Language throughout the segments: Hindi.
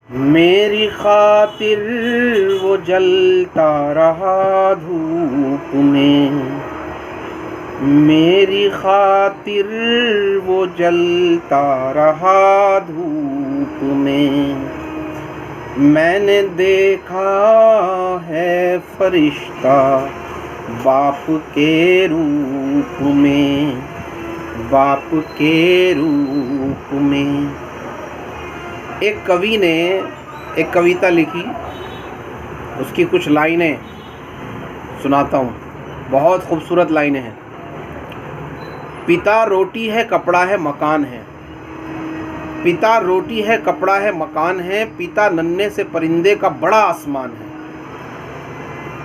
मेरी खातिर वो जलता रहा धूप में, मेरी खातिर वो जलता रहा धूप में। मैंने देखा है फरिश्ता बाप के रूप में, बाप के रूप में। एक कवि ने एक कविता लिखी, उसकी कुछ लाइनें सुनाता हूँ, बहुत खूबसूरत लाइनें हैं। पिता रोटी है कपड़ा है मकान है, पिता रोटी है कपड़ा है मकान है, पिता नन्हे से परिंदे का बड़ा आसमान है।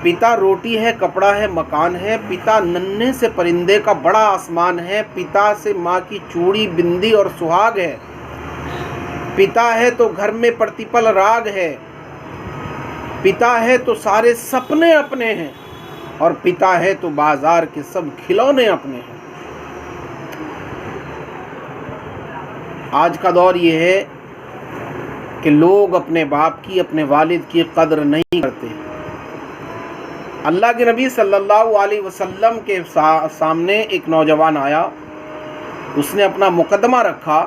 पिता रोटी है कपड़ा है मकान है, पिता नन्हे से परिंदे का बड़ा आसमान है। पिता से माँ की चूड़ी बिंदी और सुहाग है, पिता है तो घर में प्रतिपल राग है। पिता है तो सारे सपने अपने हैं, और पिता है तो बाजार के सब खिलौने अपने हैं। आज का दौर ये है कि लोग अपने बाप की, अपने वालिद की कदर नहीं करते। अल्लाह के नबी सल्लल्लाहु अलैहि वसल्लम के सामने एक नौजवान आया, उसने अपना मुकदमा रखा।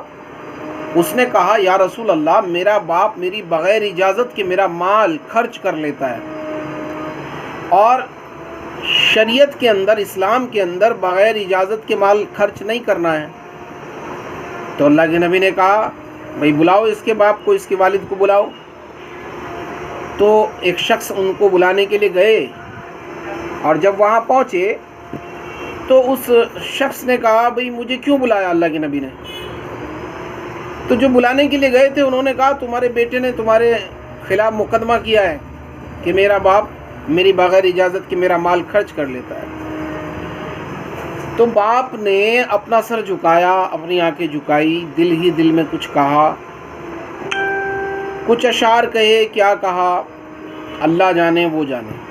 उसने कहा, या रसूल अल्लाह, मेरा बाप मेरी बग़ैर इजाज़त के मेरा माल खर्च कर लेता है, और शरीयत के अंदर, इस्लाम के अंदर बग़ैर इजाज़त के माल खर्च नहीं करना है। तो अल्लाह के नबी ने कहा, भाई बुलाओ इसके बाप को, इसके वालिद को बुलाओ। तो एक शख्स उनको बुलाने के लिए गए, और जब वहाँ पहुँचे तो उस शख्स ने कहा, भाई मुझे क्यों बुलाया अल्लाह के नबी ने? तो जो बुलाने के लिए गए थे उन्होंने कहा, तुम्हारे बेटे ने तुम्हारे खिलाफ मुकदमा किया है कि मेरा बाप मेरी बग़ैर इजाज़त के मेरा माल खर्च कर लेता है। तो बाप ने अपना सर झुकाया, अपनी आंखें झुकाई, दिल ही दिल में कुछ कहा, कुछ अशार कहे, क्या कहा अल्लाह जाने वो जाने।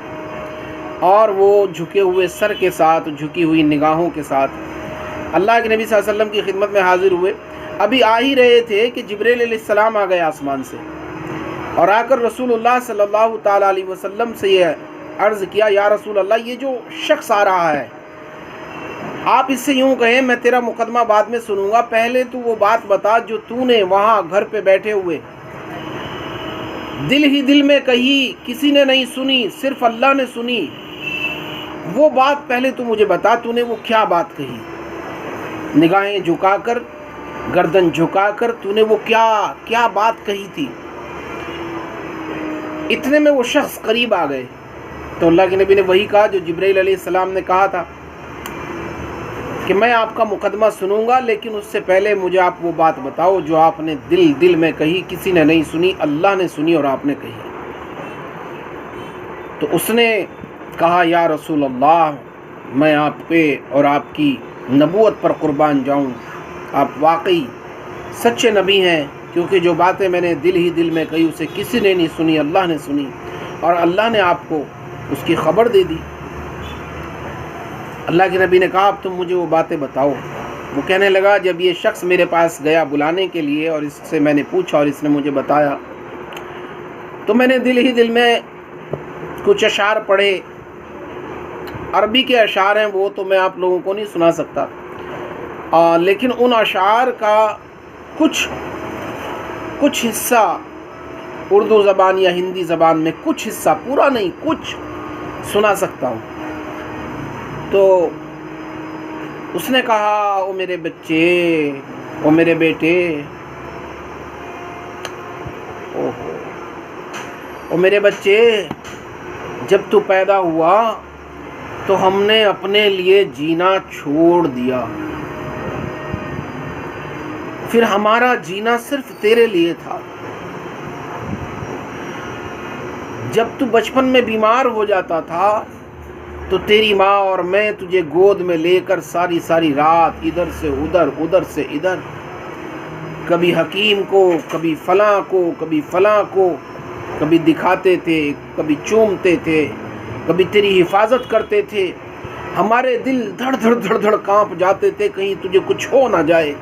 और वो झुके हुए सर के साथ, झुकी हुई निगाहों के साथ अल्लाह के नबी सल्लल्लाहु अलैहि वसल्लम की खिदमत में हाजिर हुए। अभी आ ही रहे थे कि जिब्रील अलैहिस्सलाम आ गए आसमान से, और आकर रसूलुल्लाह सल्लल्लाहु ताला अलैहि वसल्लम से ये अर्ज़ किया, या रसूल अल्लाह, ये जो शख्स आ रहा है, आप इससे यूँ कहें, मैं तेरा मुकदमा बाद में सुनूंगा, पहले तू वो बात बता जो तूने वहाँ घर पे बैठे हुए दिल ही दिल में कही, किसी ने नहीं सुनी, सिर्फ अल्लाह ने सुनी। वो बात पहले तू मुझे बता, तूने वो क्या बात कही? निगाहें झुकाकर, गर्दन झुकाकर तूने वो क्या बात कही थी? इतने में वो शख्स करीब आ गए। तो अल्लाह के नबी ने वही कहा जो जिब्रील अलैहिस्सलाम ने कहा था कि मैं आपका मुकदमा सुनूंगा, लेकिन उससे पहले मुझे आप वो बात बताओ जो आपने दिल दिल में कही, किसी ने नहीं सुनी, अल्लाह ने सुनी और आपने कही। तो उसने कहा, या रसूल अल्लाह, मैं आप पे और आपकी नबूवत पर कुर्बान जाऊं, आप वाकई सच्चे नबी हैं, क्योंकि जो बातें मैंने दिल ही दिल में कही उसे किसी ने नहीं सुनी, अल्लाह ने सुनी, और अल्लाह ने आपको उसकी खबर दे दी। अल्लाह के नबी ने कहा, अब तुम मुझे वो बातें बताओ। वो कहने लगा, जब ये शख्स मेरे पास गया बुलाने के लिए और इससे मैंने पूछा और इसने मुझे बताया, तो मैंने दिल ही दिल में कुछ अशार पढ़े। अरबी के अशार हैं, वो तो मैं आप लोगों को नहीं सुना सकता, लेकिन उन अशार का कुछ हिस्सा उर्दू ज़बान या हिंदी ज़बान में, कुछ हिस्सा, पूरा नहीं, कुछ सुना सकता हूँ। तो उसने कहा, ओ मेरे बच्चे, ओ मेरे बेटे, ओहो, ओ मेरे बच्चे, जब तू पैदा हुआ तो हमने अपने लिए जीना छोड़ दिया, फिर हमारा जीना सिर्फ तेरे लिए था। जब तू बचपन में बीमार हो जाता था तो तेरी माँ और मैं तुझे गोद में लेकर सारी सारी रात इधर से उधर, उधर से इधर, कभी हकीम को, कभी फलां को, कभी फलां को, कभी दिखाते थे, कभी चूमते थे, कभी तेरी हिफाजत करते थे। हमारे दिल धड़ धड़ धड़ धड़ कांप जाते थे, कहीं तुझे कुछ हो ना जाए।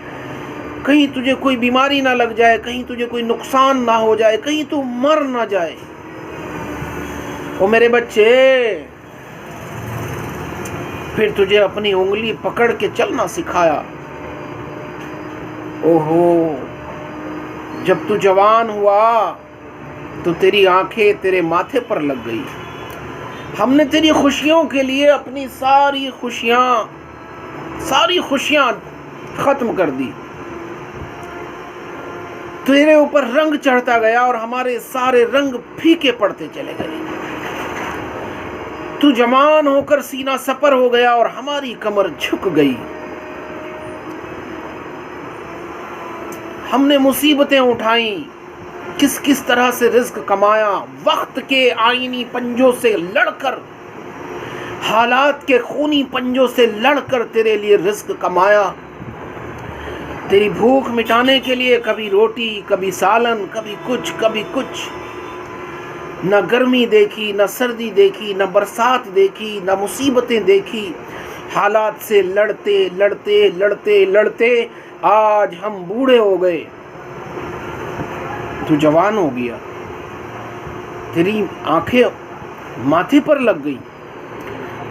कहीं तुझे कोई बीमारी ना लग जाए, कहीं तुझे कोई नुकसान ना हो जाए, कहीं तू मर ना जाए। ओ मेरे बच्चे, फिर तुझे अपनी उंगली पकड़ के चलना सिखाया। ओहो, जब तू जवान हुआ तो तेरी आंखें तेरे माथे पर लग गई। हमने तेरी खुशियों के लिए अपनी सारी खुशियां खत्म कर दी। तेरे ऊपर रंग चढ़ता गया और हमारे सारे रंग फीके पड़ते चले गए। तू जवान होकर सीना सपर हो गया और हमारी कमर झुक गई। हमने मुसीबतें उठाई, किस किस तरह से रिस्क कमाया, वक्त के आईनी पंजों से लड़कर, हालात के खूनी पंजों से लड़कर तेरे लिए रिस्क कमाया। तेरी भूख मिटाने के लिए कभी रोटी, कभी सालन, कभी कुछ। न गर्मी देखी, न सर्दी देखी, न बरसात देखी, न मुसीबतें देखी। हालात से लड़ते आज हम बूढ़े हो गए। तू जवान हो गया, तेरी आंखें माथे पर लग गई।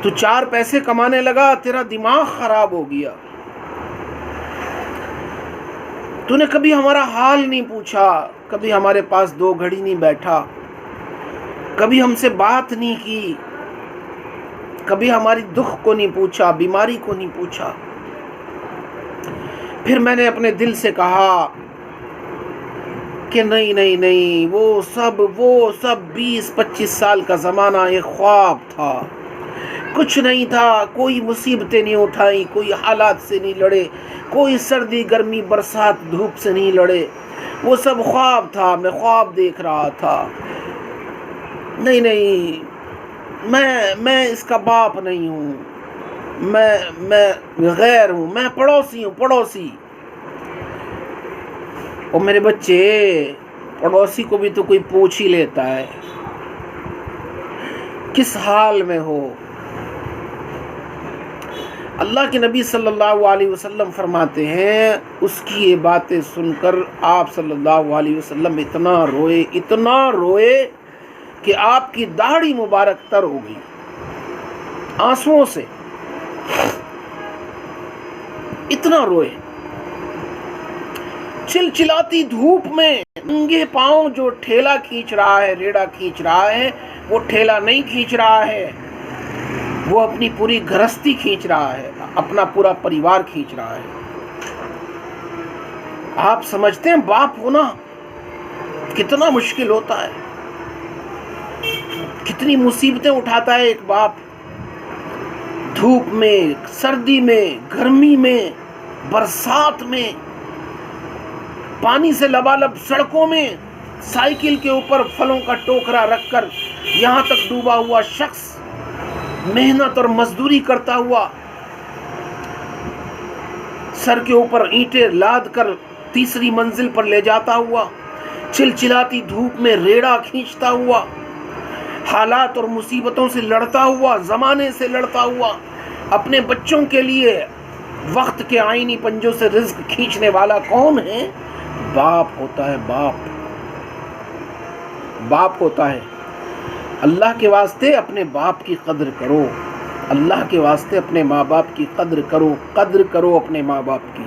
तू 4 पैसे कमाने लगा, तेरा दिमाग खराब हो गया। तूने कभी हमारा हाल नहीं पूछा, कभी हमारे पास 2 घड़ी नहीं बैठा, कभी हमसे बात नहीं की, कभी हमारी दुख को नहीं पूछा, बीमारी को नहीं पूछा। फिर मैंने अपने दिल से कहा कि नहीं, वो सब 20-25 साल का ज़माना एक ख्वाब था, कुछ नहीं था। कोई मुसीबतें नहीं उठाई, कोई हालात से नहीं लड़े, कोई सर्दी गर्मी बरसात धूप से नहीं लड़े। वो सब ख्वाब था, मैं ख्वाब देख रहा था। नहीं, मैं इसका बाप नहीं हूँ, मैं गैर हूँ, मैं पड़ोसी हूँ, पड़ोसी। और मेरे बच्चे, पड़ोसी को भी तो कोई पूछ ही लेता है किस हाल में हो। अल्लाह के नबी सल्लल्लाहु अलैहि वसल्लम फरमाते हैं, उसकी ये बातें सुनकर आप सल्लल्लाहु अलैहि वसल्लम इतना रोए कि आपकी दाढ़ी मुबारक तर हो गई आंसुओं से। इतना रोए। चिलचिलाती धूप में नंगे पांव जो ठेला खींच रहा है, रेड़ा खींच रहा है, वो ठेला नहीं खींच रहा है, वो अपनी पूरी गृहस्थी खींच रहा है, अपना पूरा परिवार खींच रहा है। आप समझते हैं बाप होना कितना मुश्किल होता है, कितनी मुसीबतें उठाता है एक बाप। धूप में, सर्दी में, गर्मी में, बरसात में, पानी से लबालब सड़कों में, साइकिल के ऊपर फलों का टोकरा रखकर यहाँ तक डूबा हुआ शख्स मेहनत और मजदूरी करता हुआ, सर के ऊपर ईंटें लाद कर 3री मंजिल पर ले जाता हुआ, चिलचिलाती धूप में रेड़ा खींचता हुआ, हालात और मुसीबतों से लड़ता हुआ, ज़माने से लड़ता हुआ, अपने बच्चों के लिए वक्त के आईनी पंजों से रिज्क खींचने वाला कौन है? बाप होता है। बाप होता है। अल्लाह के वास्ते अपने बाप की कद्र करो, अल्लाह के वास्ते अपने माँ बाप की कद्र करो अपने माँ बाप की।